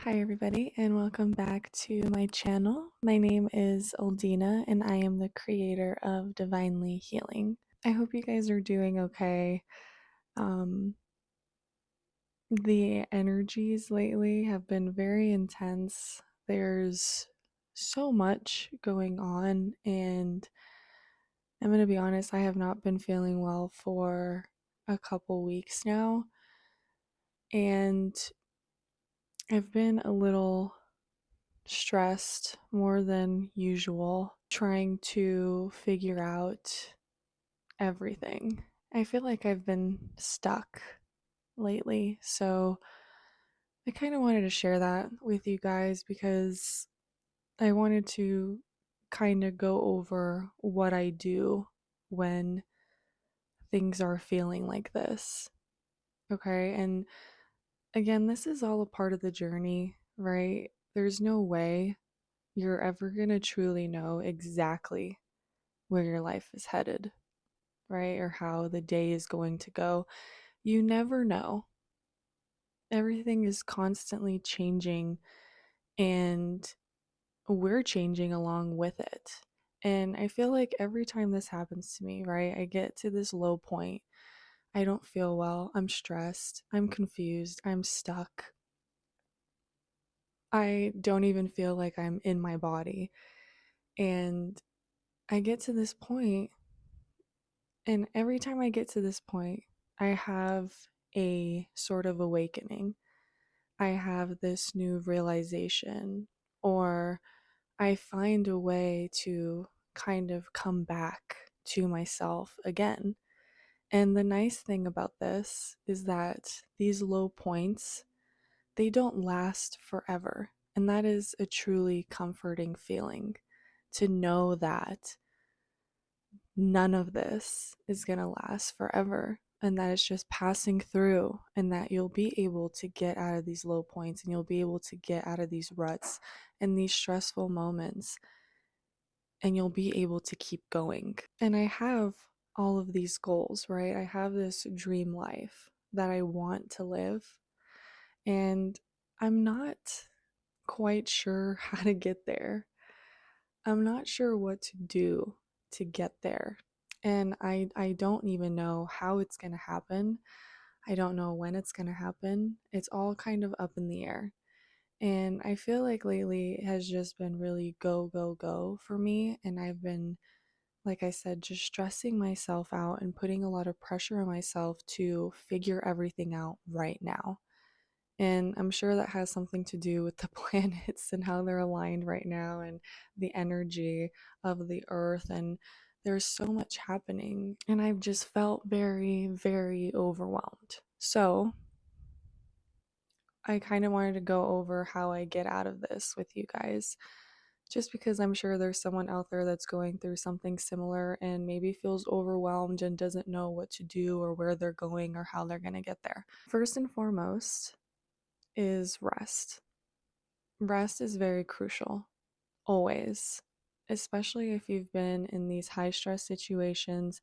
Hi, everybody, and welcome back to my channel. My name is Aldina, and I am the creator of Divinely Healing. I hope you guys are doing okay. Um, the energies lately have been very intense. There's so much going on, and I'm going to be honest, I have not been feeling well for a couple weeks now, and I've been a little stressed more than usual, trying to figure out everything. I feel like I've been stuck lately, so I kind of wanted to share that with you guys because I wanted to kind of go over what I do when things are feeling like this. Okay, and again, this is all a part of the journey, right? There's no way you're ever going to truly know exactly where your life is headed, right? Or how the day is going to go. You never know. Everything is constantly changing, and we're changing along with it. And I feel like every time this happens to me, right, I get to this low point. I don't feel well. I'm stressed. I'm confused. I'm stuck. I don't even feel like I'm in my body. And I get to this point. And every time I get to this point, I have a sort of awakening. I have this new realization, or I find a way to kind of come back to myself again. And the nice thing about this is that these low points, they don't last forever. And that is a truly comforting feeling to know that none of this is going to last forever and that it's just passing through, and that you'll be able to get out of these low points and you'll be able to get out of these ruts and these stressful moments, and you'll be able to keep going. And I have all of these goals, right? I have this dream life that I want to live, and I'm not quite sure how to get there. I'm not sure what to do to get there. And I don't even know how it's going to happen. I don't know when it's going to happen. It's all kind of up in the air. And I feel like lately it has just been really go, go, go for me. And I've been, like I said, just stressing myself out and putting a lot of pressure on myself to figure everything out right now. And I'm sure that has something to do with the planets and how they're aligned right now and the energy of the earth. And there's so much happening. And I've just felt very, very overwhelmed. So I kind of wanted to go over how I get out of this with you guys. Just because I'm sure there's someone out there that's going through something similar and maybe feels overwhelmed and doesn't know what to do or where they're going or how they're going to get there. First and foremost, is rest. Rest is very crucial, always, especially if you've been in these high stress situations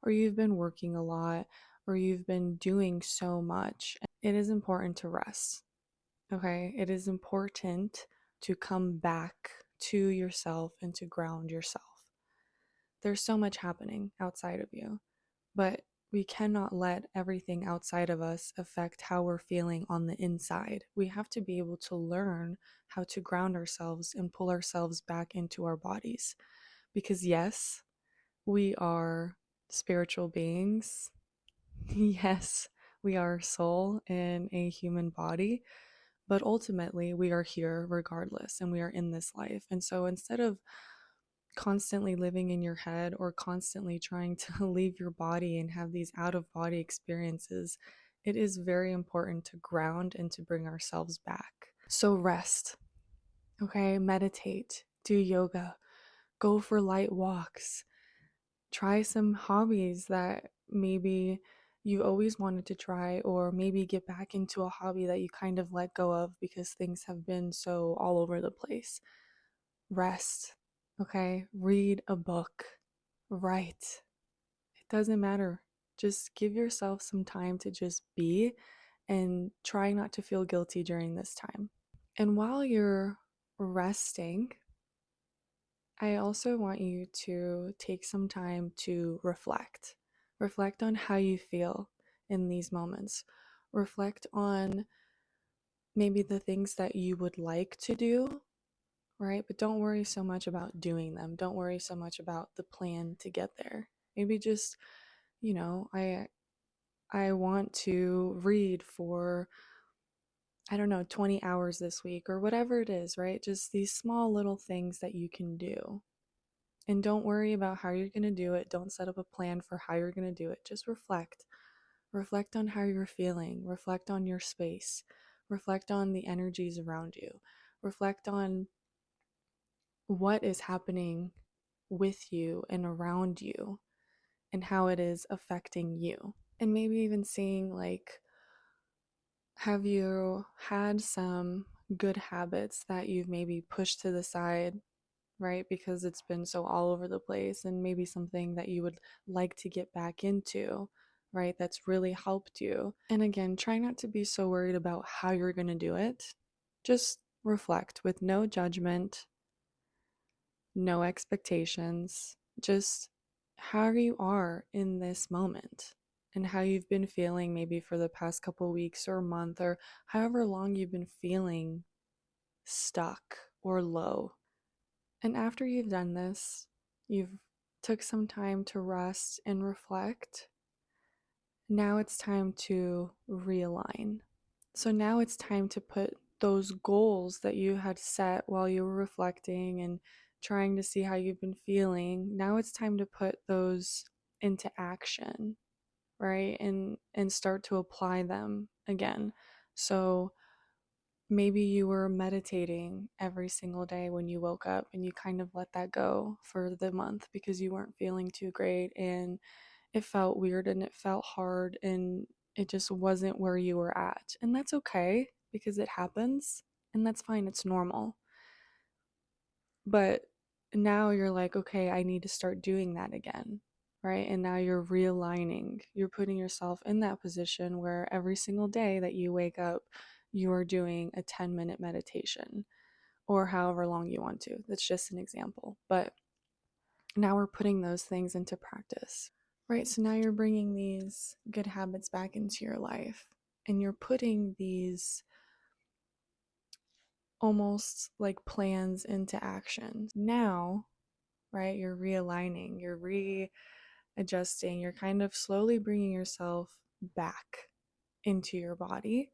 or you've been working a lot or you've been doing so much. It is important to rest, okay? It is important to come back to yourself and to ground yourself. There's so much happening outside of you, but we cannot let everything outside of us affect how we're feeling on the inside. We have to be able to learn how to ground ourselves and pull ourselves back into our bodies. Because, yes, we are spiritual beings. Yes, we are a soul in a human body. But ultimately, we are here regardless, and we are in this life. And so instead of constantly living in your head or constantly trying to leave your body and have these out of body experiences, it is very important to ground and to bring ourselves back. So rest, okay? Meditate, do yoga, go for light walks, try some hobbies that maybe you always wanted to try, or maybe get back into a hobby that you kind of let go of because things have been so all over the place. Rest, okay? Read a book, write. It doesn't matter. Just give yourself some time to just be and try not to feel guilty during this time. And while you're resting, I also want you to take some time to reflect. Reflect on how you feel in these moments. Reflect on maybe the things that you would like to do, right? But don't worry so much about doing them. Don't worry so much about the plan to get there. Maybe just, I want to read for, I don't know, 20 hours this week or whatever it is, right? Just these small little things that you can do. And don't worry about how you're going to do it. Don't set up a plan for how you're going to do it. Just reflect. Reflect on how you're feeling. Reflect on your space. Reflect on the energies around you. Reflect on what is happening with you and around you and how it is affecting you. And maybe even seeing, like, have you had some good habits that you've maybe pushed to the side, right? Because it's been so all over the place, and maybe something that you would like to get back into, right? That's really helped you. And again, try not to be so worried about how you're going to do it. Just reflect with no judgment, no expectations, just how you are in this moment and how you've been feeling maybe for the past couple weeks or month or however long you've been feeling stuck or low. And after you've done this, you've took some time to rest and reflect. Now it's time to realign. So now it's time to put those goals that you had set while you were reflecting and trying to see how you've been feeling. Now it's time to put those into action, right? And start to apply them again. So maybe you were meditating every single day when you woke up and you kind of let that go for the month because you weren't feeling too great and it felt weird and it felt hard and it just wasn't where you were at. And that's okay because it happens and that's fine. It's normal. But now you're like, okay, I need to start doing that again, right? And now you're realigning. You're putting yourself in that position where every single day that you wake up, you are doing a 10-minute meditation or however long you want to. That's just an example. But now we're putting those things into practice, right? So now you're bringing these good habits back into your life and you're putting these almost like plans into action. Now, right, you're realigning, you're readjusting, you're kind of slowly bringing yourself back into your body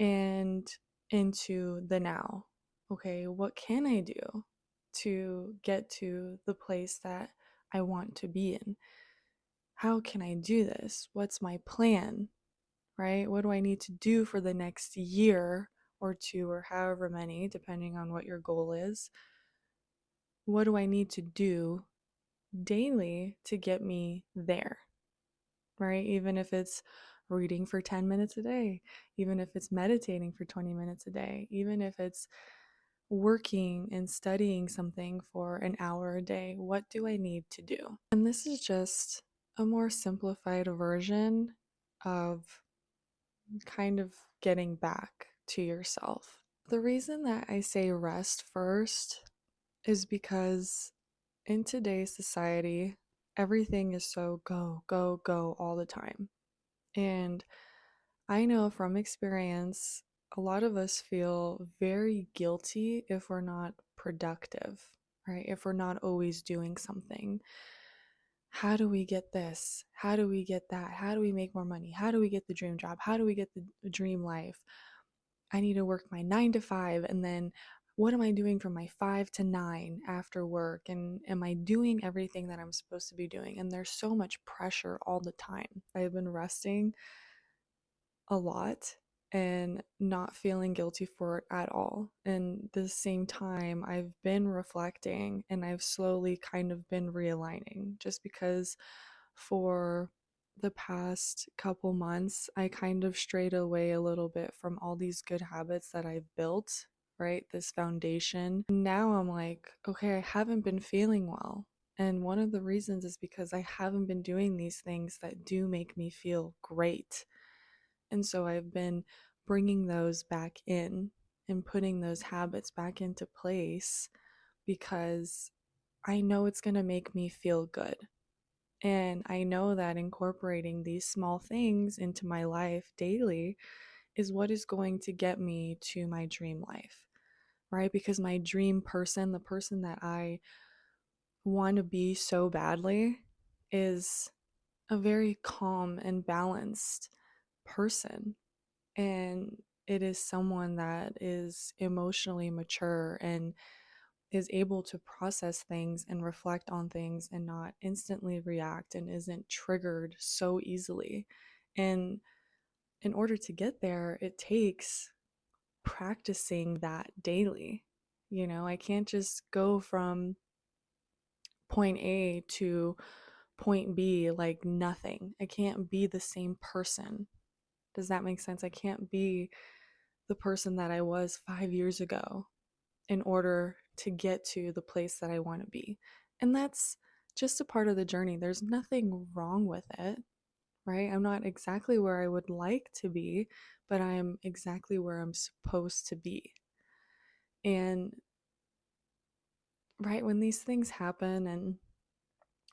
and into the now. Okay, what can I do to get to the place that I want to be in? How can I do this? What's my plan? Right? What do I need to do for the next year or two or however many, depending on what your goal is? What do I need to do daily to get me there? Right? Even if it's reading for 10 minutes a day, even if it's meditating for 20 minutes a day, even if it's working and studying something for an hour a day, what do I need to do? And this is just a more simplified version of kind of getting back to yourself. The reason that I say rest first is because in today's society, everything is so go, go, go all the time. And I know from experience, a lot of us feel very guilty if we're not productive, right? If we're not always doing something. How do we get this? How do we get that? How do we make more money? How do we get the dream job? How do we get the dream life? I need to work my 9 to 5 and then what am I doing from my 5 to 9 after work? And am I doing everything that I'm supposed to be doing? And there's so much pressure all the time. I've been resting a lot and not feeling guilty for it at all. And the same time, I've been reflecting and I've slowly kind of been realigning just because for the past couple months, I kind of strayed away a little bit from all these good habits that I've built, right? This foundation. Now I'm like, okay, I haven't been feeling well. And one of the reasons is because I haven't been doing these things that do make me feel great. And so I've been bringing those back in and putting those habits back into place because I know it's going to make me feel good. And I know that incorporating these small things into my life daily is what is going to get me to my dream life, right? Because my dream person, the person that I want to be so badly, is a very calm and balanced person. And it is someone that is emotionally mature and is able to process things and reflect on things and not instantly react and isn't triggered so easily. And in order to get there, it takes practicing that daily. I can't just go from point A to point B like nothing. I can't be the same person. Does that make sense? I can't be the person that I was 5 years ago in order to get to the place that I want to be. And that's just a part of the journey. There's nothing wrong with it, right? I'm not exactly where I would like to be, but I'm exactly where I'm supposed to be. And right when these things happen and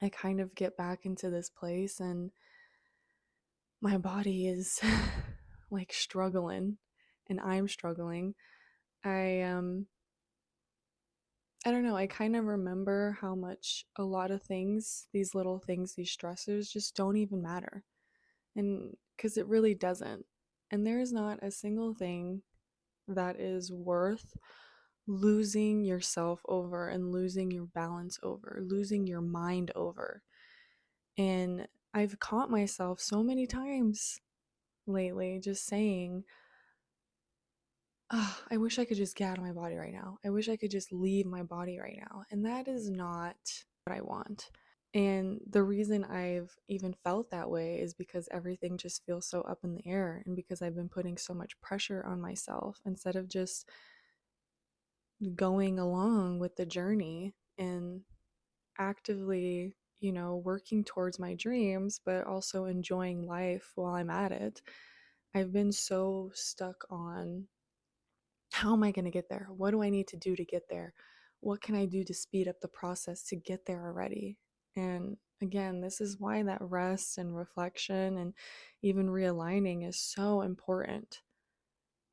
I kind of get back into this place and my body is like struggling and I'm struggling, I I don't know, I kind of remember how much a lot of things, these little things, these stressors just don't even matter. And because it really doesn't. And there is not a single thing that is worth losing yourself over and losing your balance over, losing your mind over. And I've caught myself so many times lately just saying, oh, I wish I could just get out of my body right now. I wish I could just leave my body right now. And that is not what I want. And the reason I've even felt that way is because everything just feels so up in the air and because I've been putting so much pressure on myself instead of just going along with the journey and actively, working towards my dreams, but also enjoying life while I'm at it. I've been so stuck on how am I going to get there? What do I need to do to get there? What can I do to speed up the process to get there already? And again, this is why that rest and reflection and even realigning is so important,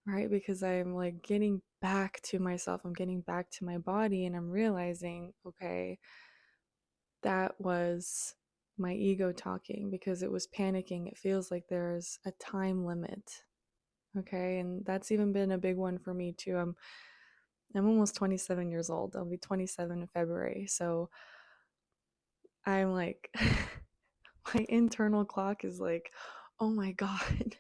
right? Because I'm like getting back to myself, I'm getting back to my body, and I'm realizing, okay, that was my ego talking because it was panicking. It feels like there's a time limit. Okay. And that's even been a big one for me too. I'm almost 27 years old. I'll be 27 in February. So I'm like, my internal clock is like, oh my God,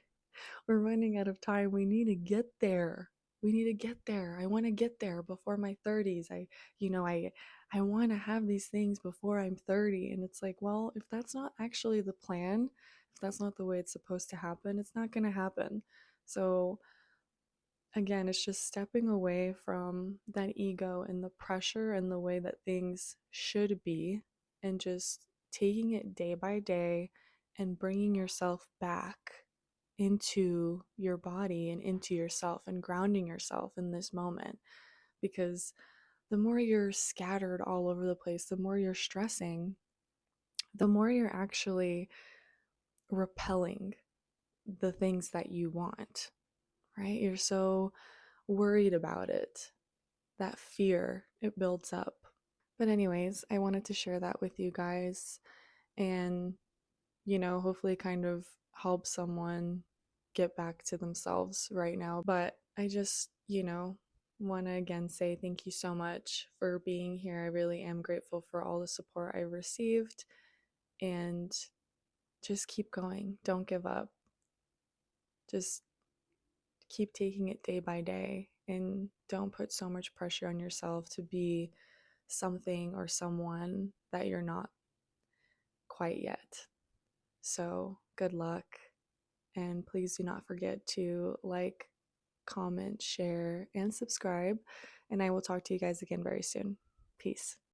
we're running out of time. We need to get there. We need to get there. I want to get there before my 30s. I want to have these things before I'm 30. And it's like, well, if that's not actually the plan, if that's not the way it's supposed to happen, it's not going to happen. So again, it's just stepping away from that ego and the pressure and the way that things should be and just taking it day by day and bringing yourself back into your body and into yourself and grounding yourself in this moment. Because the more you're scattered all over the place, the more you're stressing, the more you're actually repelling the things that you want, right? You're so worried about it. That fear, it builds up. But, anyways, I wanted to share that with you guys and, hopefully kind of help someone get back to themselves right now. But I just, want to again say thank you so much for being here. I really am grateful for all the support I received and just keep going. Don't give up. Just keep taking it day by day and don't put so much pressure on yourself to be something or someone that you're not quite yet. So, good luck. And please do not forget to like, comment, share, and subscribe. And I will talk to you guys again very soon. Peace.